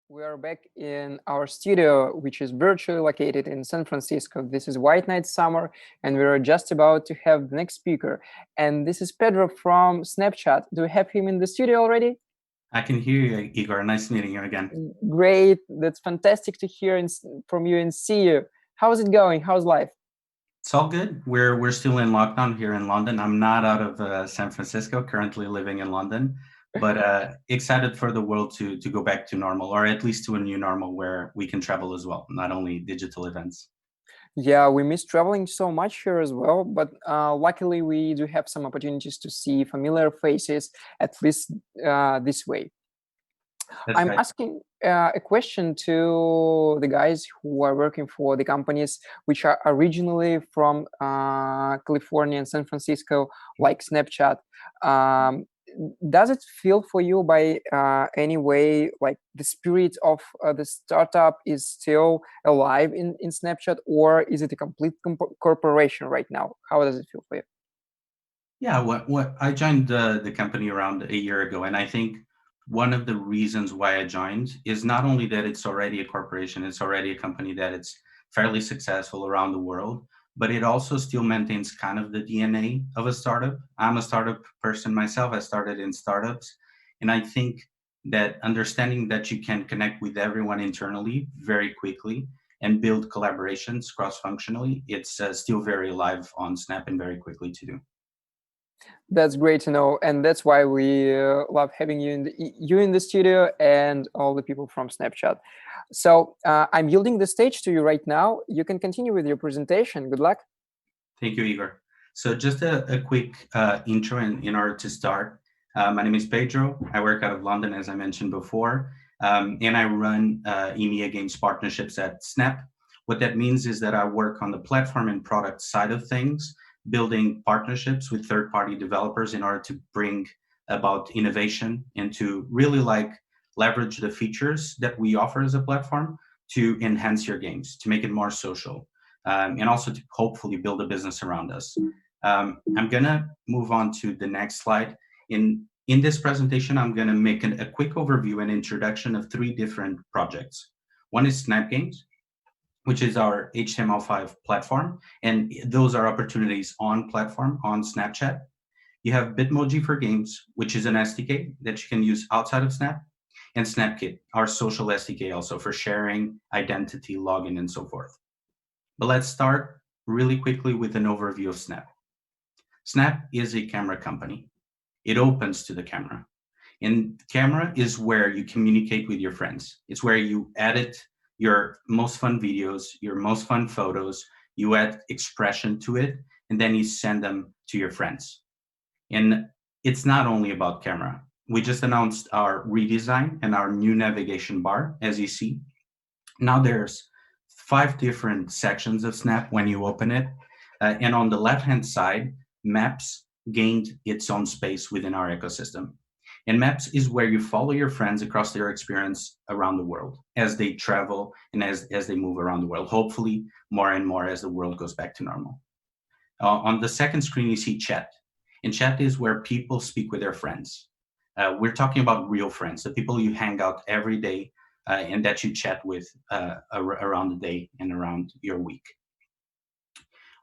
We are back in our studio, which is virtually located in San Francisco. This is White Night Summer, and we're just about to have the next speaker. And this is Pedro from Snapchat. Do we have him in the studio already? I can hear you, Igor. Nice meeting you again. Great. That's fantastic to hear from you and see you. How's it going? How's life? It's all good. We're still in lockdown here in London. I'm not out of San Francisco, currently living in London, but excited for the world to go back to normal, or at least to a new normal where we can travel as well, not only digital events. Yeah, we miss traveling so much here as well, but luckily we do have some opportunities to see familiar faces, at least this way. That's I'm right. asking a question to the guys who are working for the companies which are originally from California and San Francisco, like Snapchat. Um, does it feel for you by any way like the spirit of the startup is still alive in Snapchat, or is it a complete corporation right now? How does it feel for you? Yeah, what I joined the company around a year ago, and I think one of the reasons why I joined is not only that it's already a corporation, it's already a company that it's fairly successful around the world, but it also still maintains kind of the DNA of a startup. I'm a startup person myself. I started in startups, and I think that understanding that you can connect with everyone internally very quickly and build collaborations cross-functionally, it's still very alive on Snap and very quickly to do. That's great to know, and that's why we love having you in the studio and all the people from Snapchat. So I'm yielding the stage to you right now. You can continue with your presentation. Good luck. Thank you, Igor. So just a quick intro in order to start. My name is Pedro. I work out of London, as I mentioned before, and I run EMEA Games partnerships at Snap. What that means is that I work on the platform and product side of things, building partnerships with third-party developers in order to bring about innovation and to really leverage the features that we offer as a platform to enhance your games, to make it more social, and also to hopefully build a business around us. I'm gonna move on to the next slide. In this presentation, I'm gonna make a quick overview and introduction of three different projects. One is Snap Games, which is our HTML5 platform, and those are opportunities on platform on Snapchat. You have Bitmoji for Games, which is an SDK that you can use outside of Snap, and Snapkit, our social SDK also for sharing, identity, login, and so forth. But let's start really quickly with an overview of Snap. Snap is a camera company. It opens to the camera. And camera is where you communicate with your friends. It's where you edit your most fun videos, your most fun photos, you add expression to it, and then you send them to your friends. And it's not only about camera. We just announced our redesign and our new navigation bar, as you see. Now there's five different sections of Snap when you open it. And on the left-hand side, Maps gained its own space within our ecosystem. And Maps is where you follow your friends across their experience around the world as they travel and as they move around the world, hopefully more and more as the world goes back to normal. On the second screen, you see Chat. And Chat is where people speak with their friends. We're talking about real friends, the people you hang out every day and that you chat with around the day and around your week.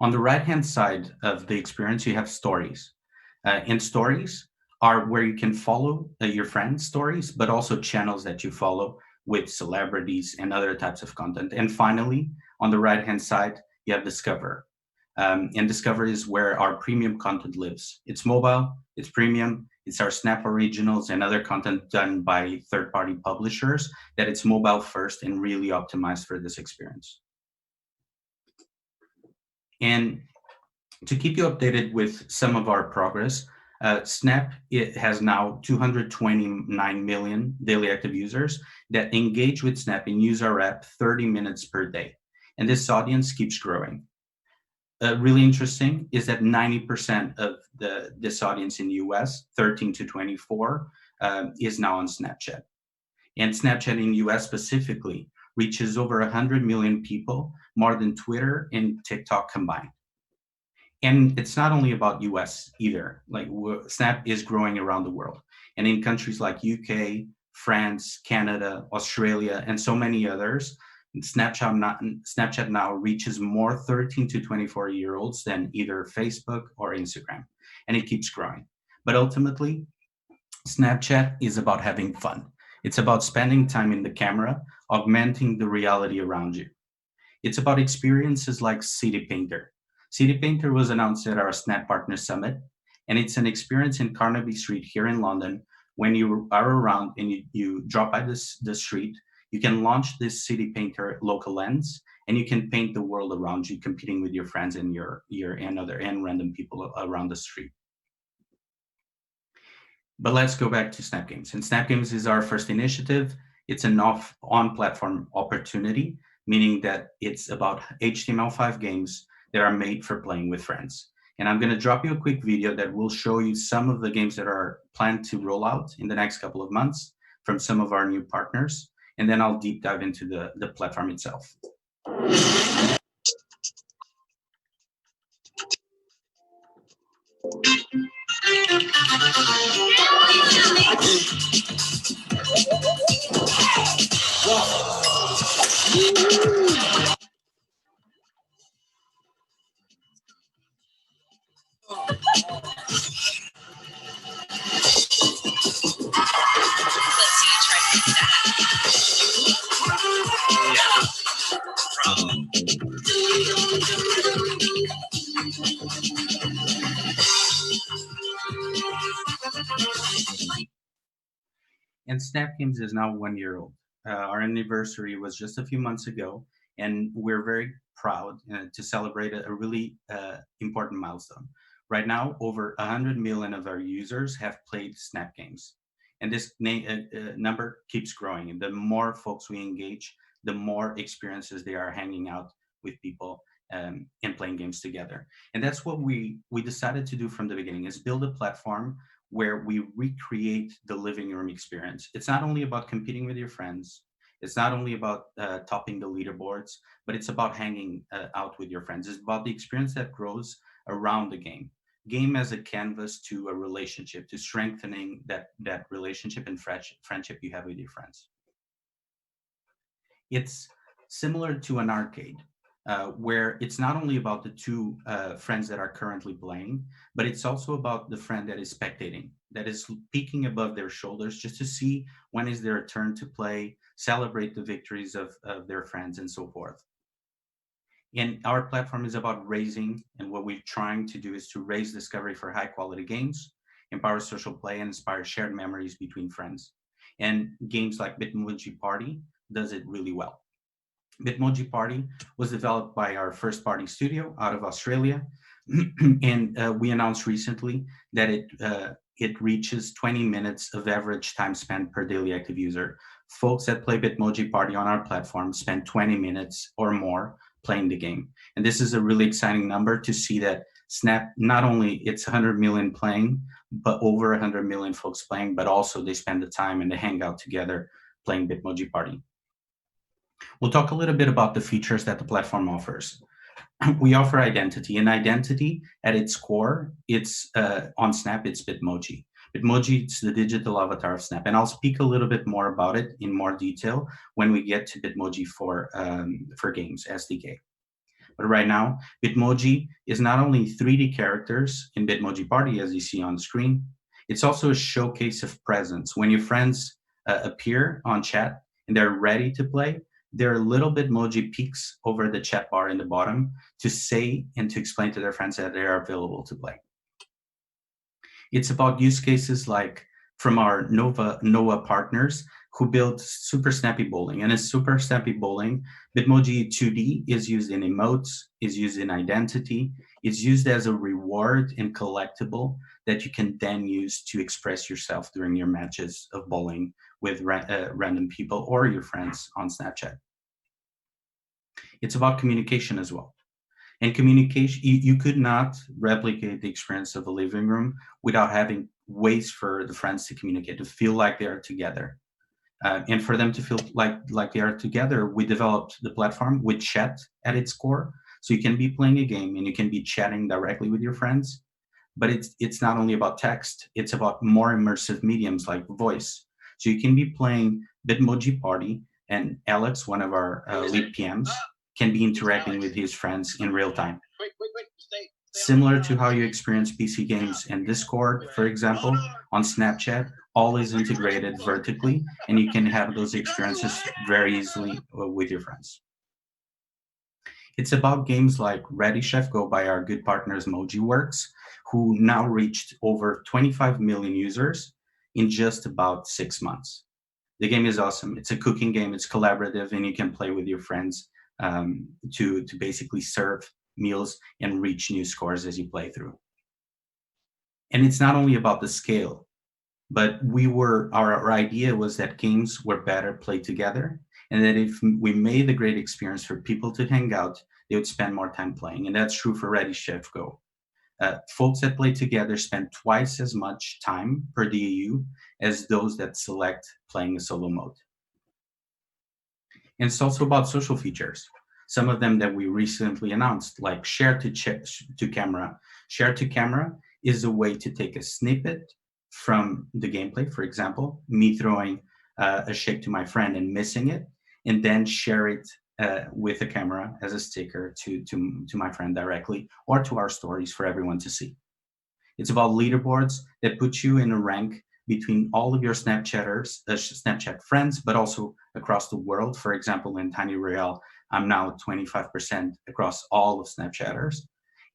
On the right-hand side of the experience, you have stories. And stories are where you can follow your friends' stories, but also channels that you follow with celebrities and other types of content. And finally, on the right-hand side, you have Discover. And Discover is where our premium content lives. It's mobile, it's premium, it's our Snap Originals and other content done by third-party publishers that it's mobile first and really optimized for this experience. And to keep you updated with some of our progress, Snap it has now 229 million daily active users that engage with Snap and use our app 30 minutes per day. And this audience keeps growing. Really interesting is that 90% of this audience in the US, 13 to 24, is now on Snapchat. And Snapchat in the US specifically reaches over 100 million people, more than Twitter and TikTok combined. And it's not only about US either. Snap is growing around the world. And in countries like UK, France, Canada, Australia, and so many others. Snapchat now reaches more 13 to 24-year-olds than either Facebook or Instagram, and it keeps growing. But ultimately, Snapchat is about having fun. It's about spending time in the camera, augmenting the reality around you. It's about experiences like City Painter. City Painter was announced at our Snap Partner Summit, and it's an experience in Carnaby Street here in London. When you are around and you drop by the street, you can launch this City Painter local lens, and you can paint the world around you, competing with your friends and your and other and random people around the street. But let's go back to Snap Games. And Snap Games is our first initiative. It's an on-platform opportunity, meaning that it's about HTML5 games that are made for playing with friends. And I'm going to drop you a quick video that will show you some of the games that are planned to roll out in the next couple of months from some of our new partners. And then I'll deep dive into the platform itself. And Snap Games is now 1 year old. Our anniversary was just a few months ago, and we're very proud to celebrate a really important milestone. Right now, over 100 million of our users have played Snap Games. And this number keeps growing. And the more folks we engage, the more experiences they are hanging out with people and playing games together. And that's what we decided to do from the beginning, is build a platform where we recreate the living room experience. It's not only about competing with your friends, it's not only about topping the leaderboards, but it's about hanging out with your friends. It's about the experience that grows around the game. Game as a canvas to a relationship, to strengthening that relationship and friendship you have with your friends. It's similar to an arcade, where it's not only about the two friends that are currently playing, but it's also about the friend that is spectating, that is peeking above their shoulders just to see when is their turn to play, celebrate the victories of their friends, and so forth. And our platform is about raising, and what we're trying to do is to raise discovery for high quality games, empower social play, and inspire shared memories between friends. And games like Bitmoji Party does it really well. Bitmoji Party was developed by our first party studio out of Australia, and we announced recently that it reaches 20 minutes of average time spent per daily active user. Folks that play Bitmoji Party on our platform spend 20 minutes or more playing the game, and this is a really exciting number to see that Snap, not only it's 100 million playing, but over 100 million folks playing, but also they spend the time and they hang out together playing Bitmoji Party. We'll talk a little bit about the features that the platform offers. We offer identity, and identity at its core, it's on Snap, it's Bitmoji. Bitmoji is the digital avatar of Snap, and I'll speak a little bit more about it in more detail when we get to Bitmoji for games, SDK. But right now, Bitmoji is not only 3D characters in Bitmoji Party, as you see on screen, it's also a showcase of presence. When your friends appear on chat and they're ready to play, there are little Bitmoji peaks over the chat bar in the bottom to say and to explain to their friends that they are available to play. It's about use cases like from our NOAA partners who built Super Snappy Bowling. And in Super Snappy Bowling, Bitmoji 2D is used in emotes, is used in identity, is used as a reward and collectible that you can then use to express yourself during your matches of bowling with random people or your friends on Snapchat. It's about communication as well. And communication, you could not replicate the experience of a living room without having ways for the friends to communicate, to feel like they are together. And for them to feel like they are together, we developed the platform with chat at its core. So you can be playing a game and you can be chatting directly with your friends. But it's not only about text, it's about more immersive mediums like voice. So you can be playing Bitmoji Party, and Alex, one of our lead PMs, can be interacting with his friends in real time. Similar to how you experience PC games in Discord, for example, on Snapchat, all is integrated vertically, and you can have those experiences very easily with your friends. It's about games like Ready Chef Go by our good partners MojiWorks, who now reached over 25 million users in just about 6 months. The game is awesome. It's a cooking game. It's collaborative, and you can play with your friends to basically serve meals and reach new scores as you play through. And it's not only about the scale, but our idea was that games were better played together, and that if we made a great experience for people to hang out, they would spend more time playing. And that's true for Ready Chef Go. Folks that play together spend twice as much time per DAU as those that select playing a solo mode. And it's also about social features. Some of them that we recently announced, like to camera. Share to camera is a way to take a snippet from the gameplay, for example, me throwing a shake to my friend and missing it, and then share it with a camera as a sticker to my friend directly, or to our stories for everyone to see. It's about leaderboards that put you in a rank between all of your Snapchat friends, but also across the world. For example, in Tiny Real, I'm now 25% across all of Snapchatters.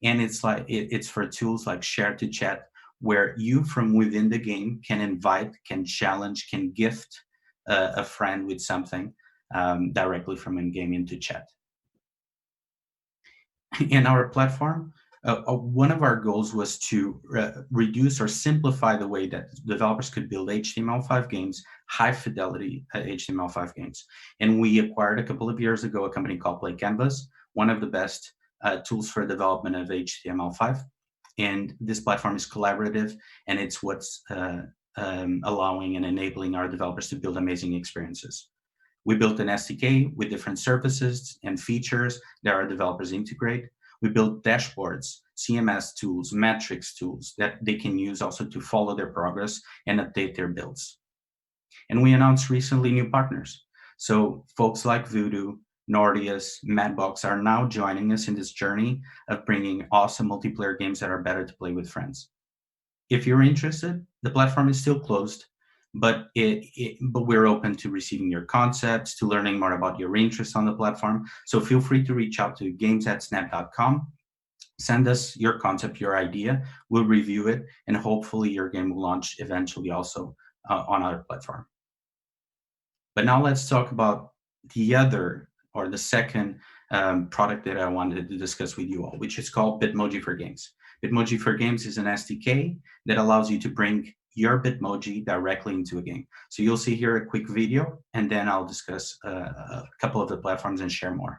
And it's for tools like Share to Chat, where you from within the game can invite, can challenge, can gift a friend with something directly from in-game into chat. In our platform, one of our goals was to reduce or simplify the way that developers could build HTML5 games, high fidelity HTML5 games. And we acquired a couple of years ago a company called Play Canvas, one of the best tools for development of HTML5. And this platform is collaborative, and it's what's allowing and enabling our developers to build amazing experiences. We built an SDK with different services and features that our developers integrate. We built dashboards, CMS tools, metrics tools that they can use also to follow their progress and update their builds. And we announced recently new partners. So folks like Voodoo, Nordius, Madbox are now joining us in this journey of bringing awesome multiplayer games that are better to play with friends. If you're interested, the platform is still closed, but we're open to receiving your concepts, to learning more about your interests on the platform. So feel free to reach out to games@snap.com. Send us your concept, your idea. We'll review it, and hopefully your game will launch eventually also on our platform. But now let's talk about the second product that I wanted to discuss with you all, which is called Bitmoji for Games. Bitmoji for Games is an SDK that allows you to bring your Bitmoji directly into a game. So you'll see here a quick video, and then I'll discuss a couple of the platforms and share more.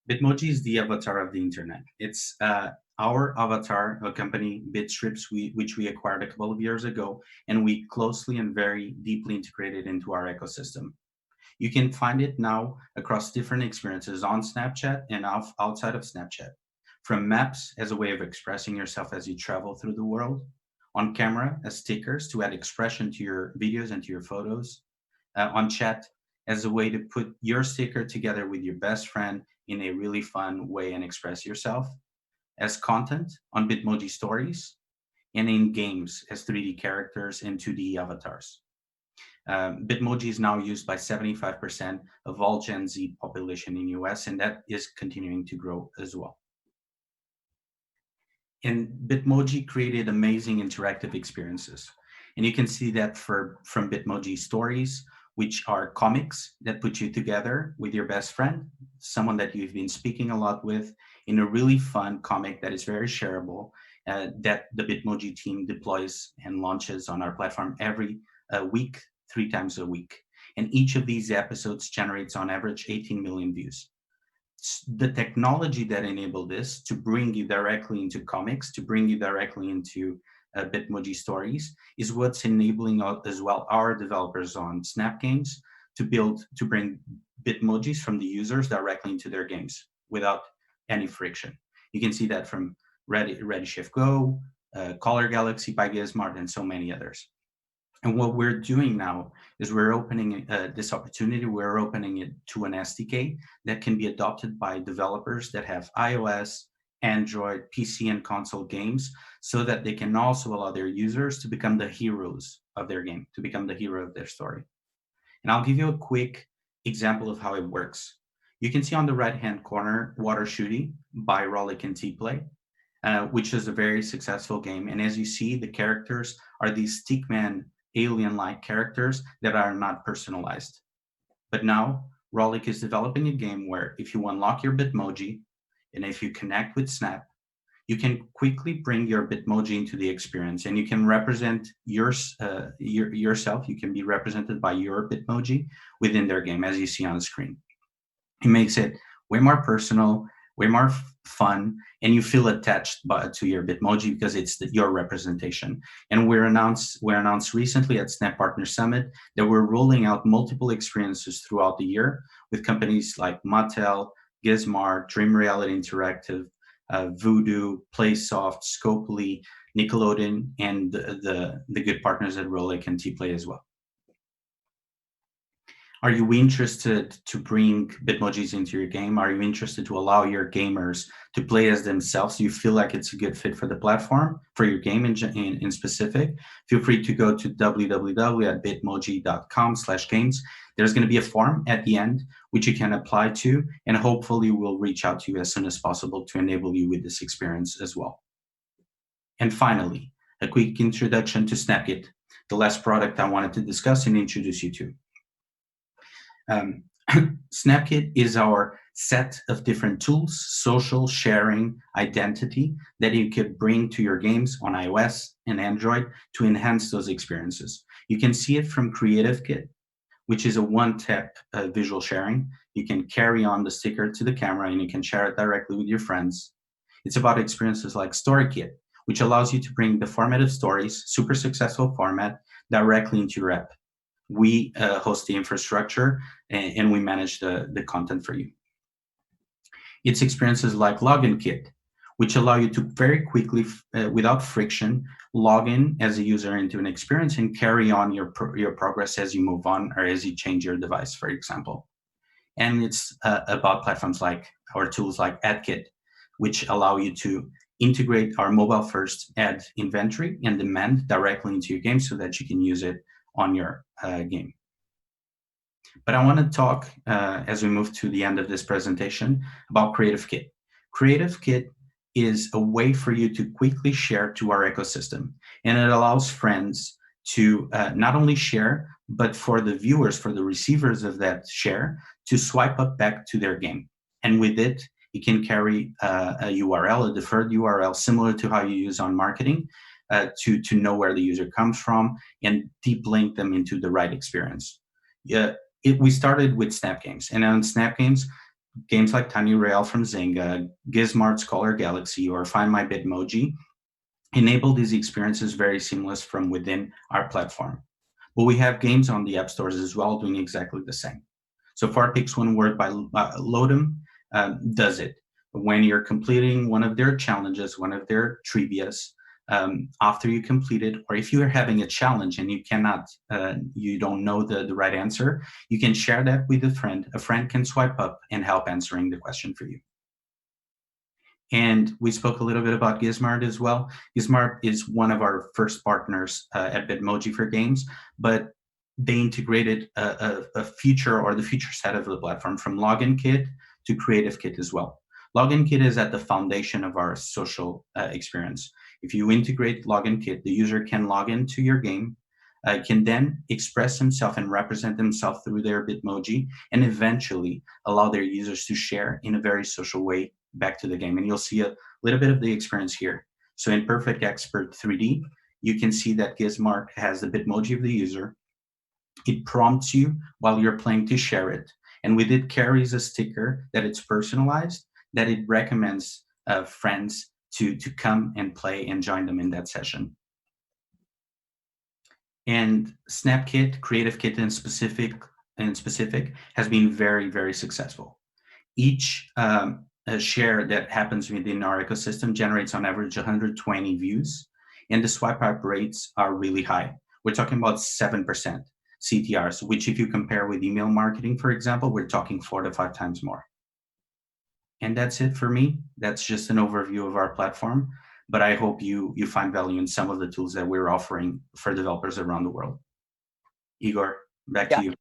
Bitmoji is the avatar of the internet. It's our avatar, a company, Bitstrips, which we acquired a couple of years ago, and we closely and very deeply integrated into our ecosystem. You can find it now across different experiences on Snapchat and outside of Snapchat. From maps as a way of expressing yourself as you travel through the world, on camera as stickers to add expression to your videos and to your photos, on chat as a way to put your sticker together with your best friend in a really fun way and express yourself, as content on Bitmoji Stories, and in games as 3D characters and 2D avatars. Bitmoji is now used by 75% of all Gen Z population in US, and that is continuing to grow as well. And Bitmoji created amazing interactive experiences. And you can see that from Bitmoji Stories, which are comics that put you together with your best friend, someone that you've been speaking a lot with, in a really fun comic that is very shareable, that the Bitmoji team deploys and launches on our platform every week, 3 times a week. And each of these episodes generates on average 18 million views. The technology that enabled this to bring you directly into comics, to bring you directly into Bitmoji Stories, is what's enabling as well our developers on Snap Games to bring Bitmojis from the users directly into their games without any friction. You can see that from Ready Shift Go, Color Galaxy by Gizmart, and so many others. And what we're doing now is we're opening this opportunity, we're opening it to an SDK that can be adopted by developers that have iOS, Android, PC, and console games, so that they can also allow their users to become the heroes of their game, to become the hero of their story. And I'll give you a quick example of how it works. You can see on the right-hand corner, Water Shooty by Rollick and T-Play, which is a very successful game. And as you see, the characters are these stickman alien-like characters that are not personalized. But now, Rollick is developing a game where if you unlock your Bitmoji, and if you connect with Snap, you can quickly bring your Bitmoji into the experience, and you can represent yourself. You can be represented by your Bitmoji within their game, as you see on the screen. It makes it way more personal, way more fun, and you feel attached to your Bitmoji because it's your representation. And we're announced recently at Snap Partner Summit that we're rolling out multiple experiences throughout the year with companies like Mattel, Gizmart, Dream Reality Interactive, Voodoo, Playsoft, Scopely, Nickelodeon, and the good partners at Rollick and T-Play as well. Are you interested to bring Bitmojis into your game? Are you interested to allow your gamers to play as themselves? Do you feel like it's a good fit for the platform, for your game in specific? Feel free to go to www.bitmoji.com/games. There's going to be a form at the end, which you can apply to, and hopefully we'll reach out to you as soon as possible to enable you with this experience as well. And finally, a quick introduction to Snapkit, the last product I wanted to discuss and introduce you to. Snapkit is our set of different tools, social, sharing, identity, that you could bring to your games on iOS and Android to enhance those experiences. You can see it from Creative Kit, which is a one-tap visual sharing. You can carry on the sticker to the camera and you can share it directly with your friends. It's about experiences like Story Kit, which allows you to bring the format of stories, super successful format, directly into your app. We host the infrastructure and we manage the content for you. It's experiences like Login Kit, which allow you to very quickly, without friction, log in as a user into an experience and carry on your progress as you move on or as you change your device, for example. And it's about platforms like our tools like AdKit, which allow you to integrate our mobile-first ad inventory and demand directly into your game so that you can use it on your game. But I want to talk, as we move to the end of this presentation, about Creative Kit. Creative Kit is a way for you to quickly share to our ecosystem, and it allows friends to not only share, but for the viewers, for the receivers of that share, to swipe up back to their game. And with it, you can carry a URL, a deferred URL, similar to how you use on marketing, to know where the user comes from and deep link them into the right experience. We started with Snap Games, and on Snap Games, games like Tiny Rail from Zynga, Gizmart's Color Galaxy, or Find My Bitmoji enable these experiences very seamless from within our platform. But we have games on the app stores as well doing exactly the same. So Far Picks One Word by Lodem does it. When you're completing one of their challenges, one of their trivias, after you complete it, or if you're having a challenge and you don't know the right answer, you can share that with a friend. A friend can swipe up and help answering the question for you. And we spoke a little bit about Gizmart as well. Gizmart is one of our first partners at Bitmoji for games, but they integrated a feature or the feature set of the platform from Login Kit to Creative Kit as well. Login Kit is at the foundation of our social experience. If you integrate Login Kit, the user can log into your game, can then express himself and represent themselves through their Bitmoji, and eventually allow their users to share in a very social way back to the game. And you'll see a little bit of the experience here. So in Perfect Expert 3D, you can see that Gizmark has the Bitmoji of the user. It prompts you while you're playing to share it. And with it carries a sticker that it's personalized, that it recommends friends to come and play and join them in that session. And Snapkit, Creative Kit in specific has been very, very successful. Each share that happens within our ecosystem generates on average 120 views, and the swipe up rates are really high. We're talking about 7% CTRs, which if you compare with email marketing, for example, we're talking 4 to 5 times more. And that's it for me. That's just an overview of our platform, but I hope you find value in some of the tools that we're offering for developers around the world. Igor, back to you.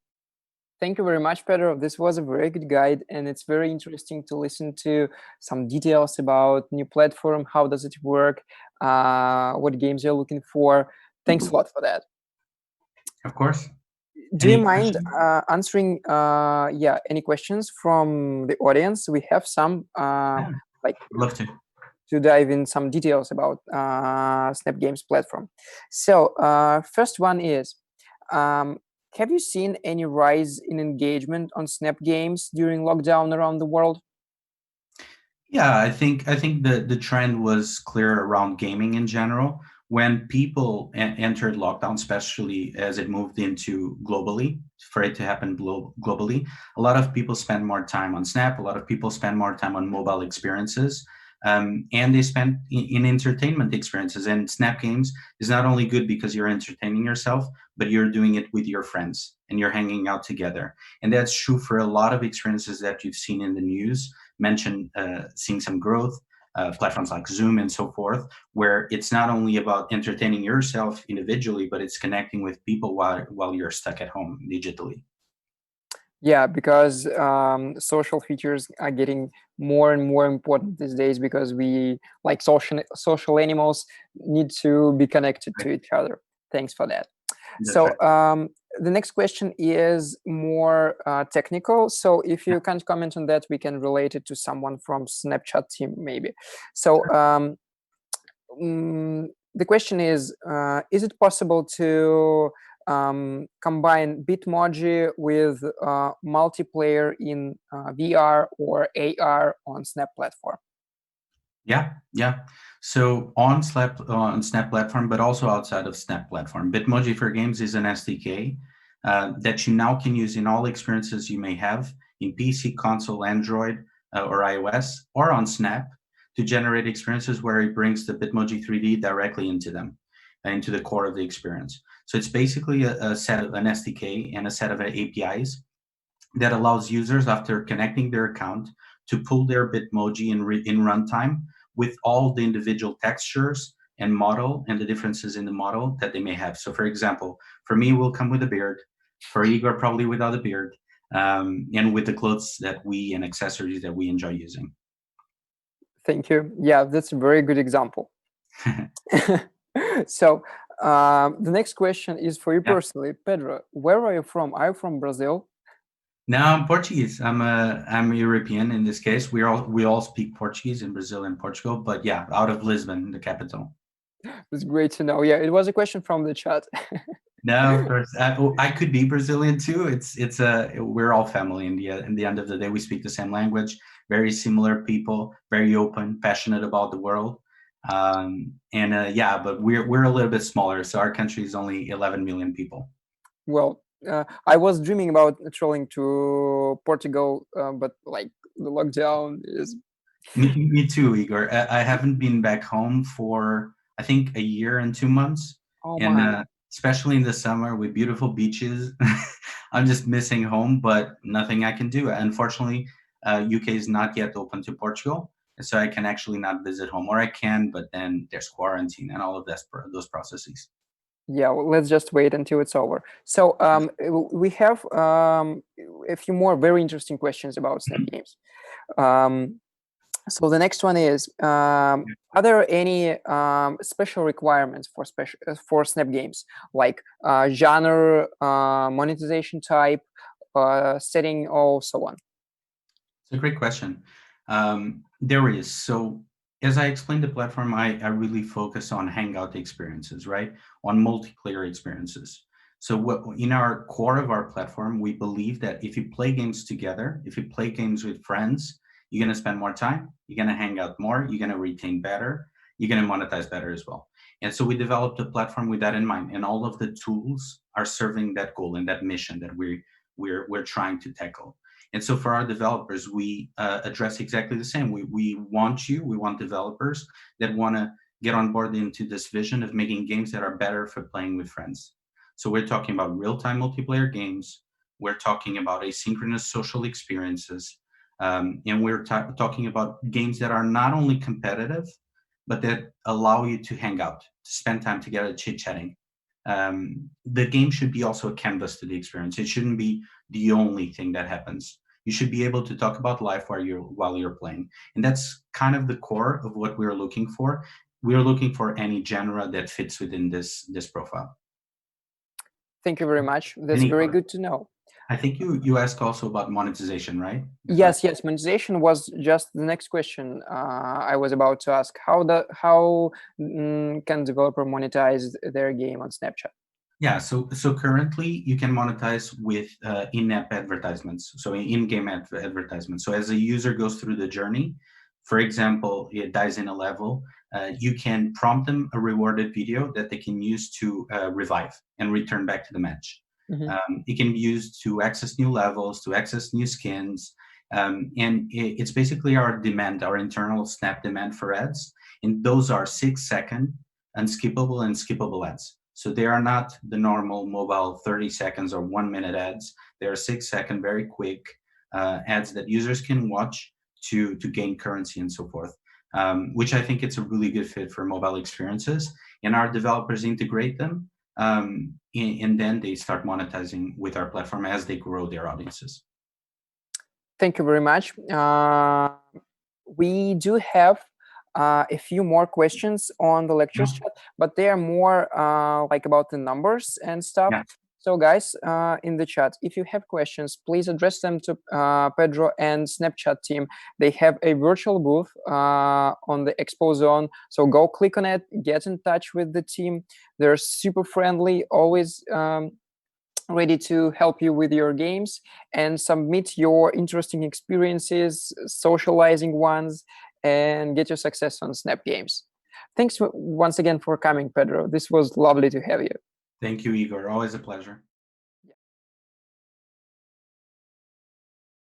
Thank you very much, Pedro. This was a very good guide, and it's very interesting to listen to some details about new platform, how does it work, what games you're looking for. Thanks a lot for that. Of course. Do you mind answering any questions from the audience? We have some I'd love to dive in some details about Snap Games platform. So first one is, have you seen any rise in engagement on Snap Games during lockdown around the world? Yeah, I think the trend was clear around gaming in general. When people entered lockdown, especially as it moved into globally, for it to happen globally, a lot of people spend more time on Snap. A lot of people spend more time on mobile experiences, and they spend in entertainment experiences. And Snap Games is not only good because you're entertaining yourself, but you're doing it with your friends and you're hanging out together. And that's true for a lot of experiences that you've seen in the news. Mentioned seeing some growth, platforms like Zoom and so forth, where it's not only about entertaining yourself individually, but it's connecting with people while you're stuck at home digitally. Yeah, because social features are getting more and more important these days, because we, like social animals, need to be connected to each other. Thanks for that. That's So right. the next question is more technical. So if you can't comment on that, we can relate it to someone from Snapchat team maybe. So the question is it possible to combine Bitmoji with multiplayer in VR or AR on Snap platform? Yeah. So on Snap platform, but also outside of Snap platform, Bitmoji for Games is an SDK that you now can use in all experiences you may have in PC, console, Android, or iOS, or on Snap to generate experiences where it brings the Bitmoji 3D directly into them, into the core of the experience. So it's basically a set of an SDK and a set of APIs that allows users, after connecting their account, to pull their Bitmoji in runtime with all the individual textures and model and the differences in the model that they may have. So for example, for me, will come with a beard. For Igor, probably without a beard, and with the clothes that we and accessories that we enjoy using. Thank you. Yeah, that's a very good example. So the next question is for you personally. Pedro, where are you from? Are you from Brazil? No, I'm Portuguese. I'm European in this case. We all speak Portuguese in Brazil and Portugal, but yeah, out of Lisbon, the capital. It's great to know. Yeah, it was a question from the chat. No, of course. I could be Brazilian too. We're all family in the end of the day. We speak the same language, very similar people, very open, passionate about the world. But we're a little bit smaller. So our country is only 11 million people. Well, I was dreaming about traveling to Portugal, but like the lockdown is. Me too, Igor. I haven't been back home for I think a year and 2 months, Oh and my. especially in the summer with beautiful beaches. I'm just missing home, but nothing I can do. Unfortunately, UK is not yet open to Portugal, so I can actually not visit home, or I can, but then there's quarantine and all of those processes. Yeah, well, let's just wait until it's over. So we have a few more very interesting questions about Snap Games. Um, So the next one is, are there any special requirements for Snap games, like genre, monetization type, setting, or so on? It's a great question. There is. So, as I explained the platform, I really focus on Hangout experiences, right? On multiplayer experiences. So, in our core of our platform, we believe that if you play games together, if you play games with friends, you're going to spend more time, you're going to hang out more, you're going to retain better, you're going to monetize better as well. And so, we developed a platform with that in mind, and all of the tools are serving that goal and that mission that we're trying to tackle. And so for our developers, we address exactly the same. We want developers that want to get on board into this vision of making games that are better for playing with friends. So we're talking about real-time multiplayer games. We're talking about asynchronous social experiences. And we're talking about games that are not only competitive, but that allow you to hang out, to spend time together chit-chatting. The game should be also a canvas to the experience. It shouldn't be the only thing that happens. You should be able to talk about life while you're playing, and that's kind of the core of what we're looking for. We're looking for any genre that fits within this profile. Thank you very much. That's And very Igor, good to know. I think you asked also about monetization, right? Yes, monetization was just the next question I was about to ask. How can developer monetize their game on Snapchat? Yeah, so currently you can monetize with in-app advertisements, so in-game advertisements. So as a user goes through the journey, for example, it dies in a level, you can prompt them a rewarded video that they can use to revive and return back to the match. Mhm. It can be used to access new levels, to access new skins, and it's basically our demand, our internal Snap demand for ads, and those are 6-second unskippable and skippable ads. So they are not the normal mobile 30 seconds or 1 minute ads. They are 6-second, very quick ads that users can watch to gain currency and so forth, which I think it's a really good fit for mobile experiences. And our developers integrate them, and then they start monetizing with our platform as they grow their audiences. Thank you very much. We do have a few more questions on the lectures Yeah. chat, but they are more like about the numbers and stuff. Yeah. So guys, in the chat, if you have questions, please address them to Pedro and Snapchat team. They have a virtual booth on the Expo Zone. So go click on it, get in touch with the team. They're super friendly, always ready to help you with your games, and submit your interesting experiences, socializing ones, and get your success on Snap Games. Thanks once again for coming, Pedro. This was lovely to have you. Thank you, Igor. Always a pleasure.